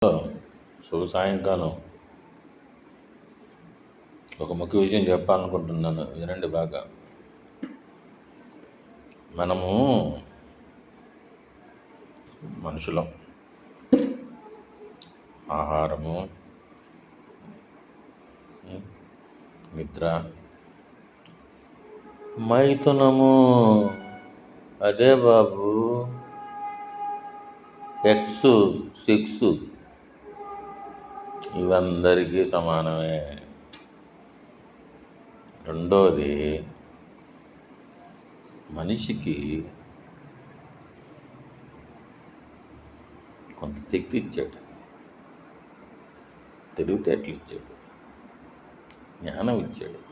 శుభ సాయంకాలం. ఒక ముఖ్య విషయం చెప్పాలనుకుంటున్నాను, వినండి బాగా. మనము మనుషులం. ఆహారము, నిద్ర, మైథునము, అదే బాబు, ఎక్స్, సిక్స్, ఇవందరికీ సమానమే. రెండోది, మనిషికి కొంత శక్తి ఇచ్చాడు, తెలివితేటలు ఇచ్చాడు, జ్ఞానం ఇచ్చాడు,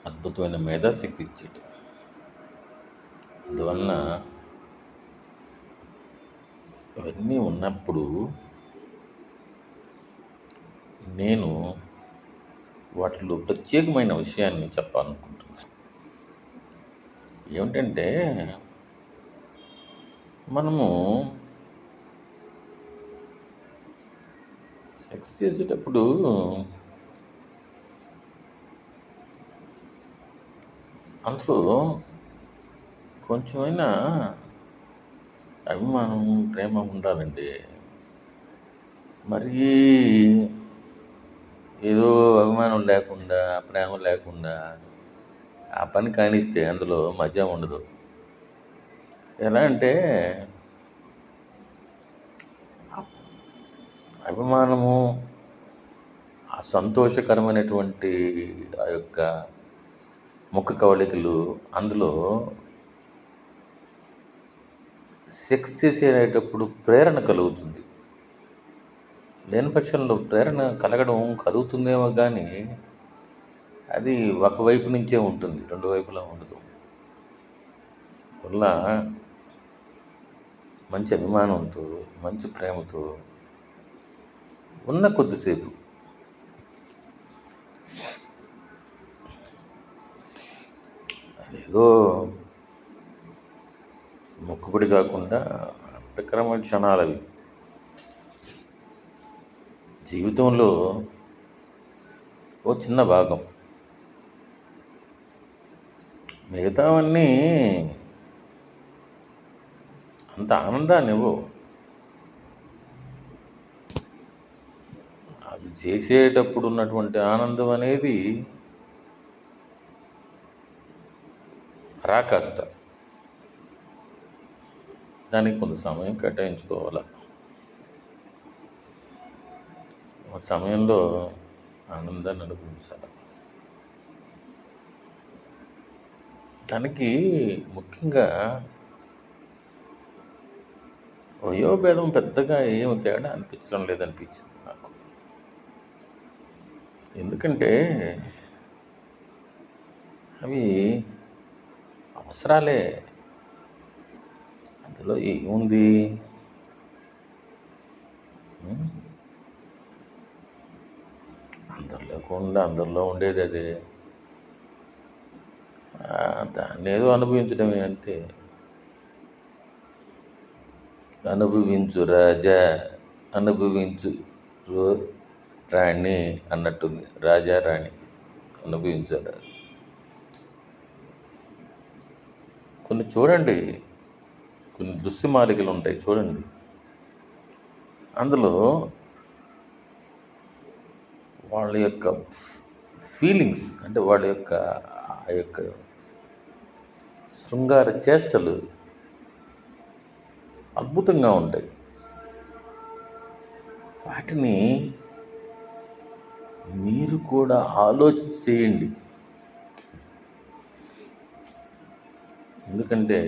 అద్భుతమైన మేధాశక్తి ఇచ్చాడు. అందువలన ఇవన్నీ ఉన్నప్పుడు నేను వాటిలో ప్రత్యేకమైన విషయాన్ని చెప్పాలనుకుంటున్నాను. ఏమిటంటే, మనము సెక్స్ చేసేటప్పుడు అందులో కొంచెమైనా అభిమానం, ప్రేమ ఉండాలండి. మరీ ఏదో అభిమానం లేకుండా, ప్రేమ లేకుండా ఆ పని కానిస్తే అందులో మజా ఉండదు. ఎలా అంటే, అభిమానము, ఆ సంతోషకరమైనటువంటి ఆ యొక్క ముఖ కవళికలు, అందులో సెక్స్ చేసేటప్పుడు ప్రేరణ కలుగుతుంది. లేని పక్షంలో ప్రేరణ కలుగుతుందేమో కానీ అది ఒకవైపు నుంచే ఉంటుంది, రెండు వైపులా ఉండదు. వల్ల మంచి అభిమానంతో, మంచి ప్రేమతో ఉన్న కొద్దిసేపు అదేదో మొక్కుబడి కాకుండా అర్థకరమైన క్షణాలు అవి. జీవితంలో ఓ చిన్న భాగం. మిగతావన్నీ అంత ఆనందాన్ని ఇవ్వవు. అది చేసేటప్పుడు ఉన్నటువంటి ఆనందం అనేది పరాకాష్ట. దానికి కొంత సమయం కేటాయించుకోవాలి. ఆ సమయంలో ఆనందాన్ని అనుభవించాలి. దానికి ముఖ్యంగా వయోభేదం పెద్దగా ఏమి తేడా అనిపించడం లేదనిపించింది నాకు. ఎందుకంటే అవి అవసరాలే. అందులో ఏముంది? అందరు లేకుండా అందరిలో ఉండేది అదే. దాన్ని ఏదో అనుభవించడమే అంతే. అనుభవించు రాజా, అనుభవించు రాణి అన్నట్టుంది. రాజా రాణి అనుభవించారు. కొన్ని చూడండి, కొన్ని దృశ్యమాలికలు ఉంటాయి చూడండి. అందులో వాళ్ళ యొక్క ఫీలింగ్స్, అంటే వాళ్ళ యొక్క ఆ యొక్క శృంగార చేష్టలు అద్భుతంగా ఉంటాయి. వాటిని మీరు కూడా ఆలోచించి చేయండి. ఎందుకంటే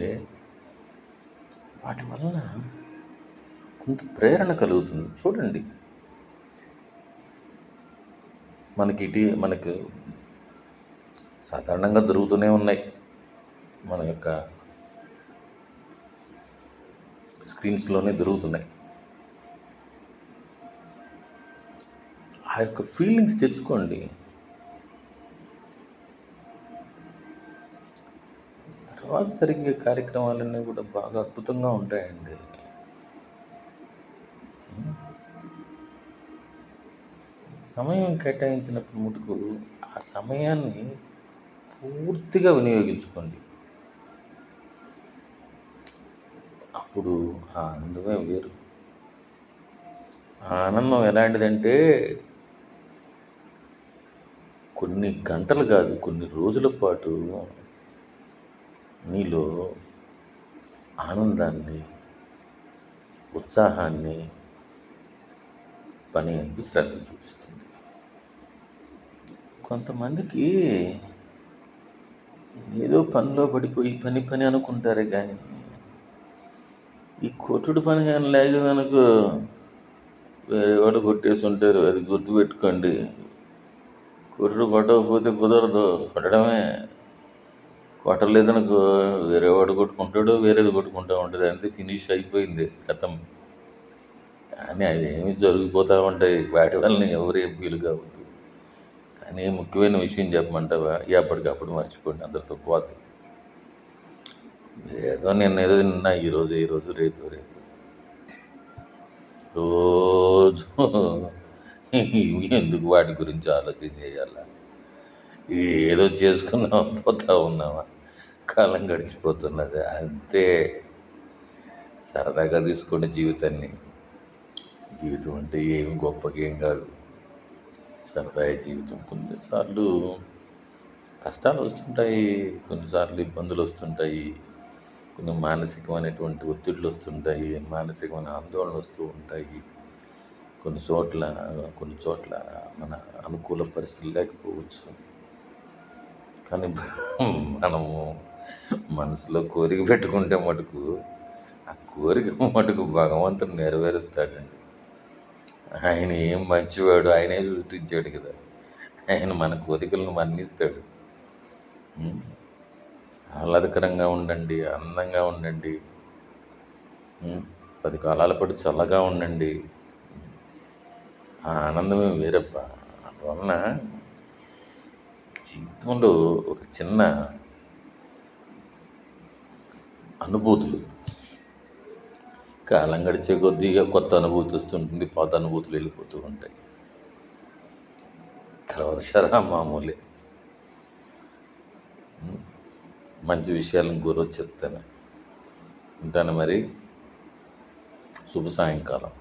వాటి వలన కొంత ప్రేరణ కలుగుతుంది. చూడండి, మనకు సాధారణంగా దొరుకుతూనే ఉన్నాయి. మన యొక్క స్క్రీన్స్లోనే దొరుకుతున్నాయి. ఆ యొక్క ఫీలింగ్స్ తెచ్చుకోండి. తర్వాత జరిగే కార్యక్రమాలన్నీ కూడా బాగా అద్భుతంగా ఉంటాయండి. సమయం కేటాయించినప్పుడు మటుకు ఆ సమయాన్ని పూర్తిగా వినియోగించుకోండి. అప్పుడు ఆ ఆనందమే వేరు. ఆ ఆనందం ఎలాంటిదంటే కొన్ని గంటలు కాదు, కొన్ని రోజుల పాటు నీలో ఆనందాన్ని, ఉత్సాహాన్ని, పని ఎందు శ్రద్ధ చూపిస్తుంది. కొంతమందికి ఏదో పనిలో పడిపోయి పని పని అనుకుంటారే కానీ ఈ కొట్టుడు పని కానీ లేకదనుకో వేరే వాడు కొట్టేసి ఉంటారు. అది గుర్తుపెట్టుకోండి. కొట్టుడు కొట్టకపోతే కుదరదు, కొట్టడమే. కొట్టలేదనుకో వేరే వాడు కొట్టుకుంటాడు, వేరేది కొట్టుకుంటూ ఉంటుంది, అంతే, ఫినిష్ అయిపోయింది, కథం. కానీ అవి ఏమి జరిగిపోతూ ఉంటాయి, వాటి వల్ల ఎవరేం ఫీల్ కావద్దు. కానీ ముఖ్యమైన విషయం చెప్పమంటావా, ఎప్పటికప్పుడు మర్చిపోండి, అందరితో పోతే. ఏదో నిన్న ఈరోజు రేపు రోజు ఎందుకు వాటి గురించి ఆలోచన చేయాలా? ఏదో చేసుకున్నామా, పోతా ఉన్నామా, కాలం గడిచిపోతున్నది, అంతే. సరదాగా తీసుకోండి జీవితాన్ని. జీవితం అంటే ఏమి గొప్పగా ఏం కాదు, సరదా జీవితం. కొన్నిసార్లు కష్టాలు వస్తుంటాయి, కొన్నిసార్లు ఇబ్బందులు వస్తుంటాయి, కొన్ని మానసికమైనటువంటి ఒత్తిడులు వస్తుంటాయి, మానసికమైన ఆందోళనలు వస్తూ ఉంటాయి. కొన్ని చోట్ల మన అనుకూల పరిస్థితులు లేకపోవచ్చు. కానీ మనము మనసులో కోరిక పెట్టుకుంటే మటుకు ఆ కోరిక మటుకు భగవంతుడు నెరవేరుస్తాడండి. ఆయన ఏం మంచివాడు, ఆయనే సృష్టించాడు కదా, ఆయన మన కోరికలను మన్నిస్తాడు. ఆహ్లాదకరంగా ఉండండి, ఆనందంగా ఉండండి, 10 కాలాల పాటు చల్లగా ఉండండి. ఆ ఆనందమే వేరప్ప. అందువలన జీవితంలో ఒక చిన్న అనుభూతులు, కాలం గడిచే కొద్దిగా కొత్త అనుభూతి వస్తుంటుంది, పాత అనుభూతులు వెళ్ళిపోతూ ఉంటాయి. తర్వాత మామూలే. మంచి విషయాలను గురించి చెప్తాను. ఉంటాను మరి. శుభ సాయంకాలం.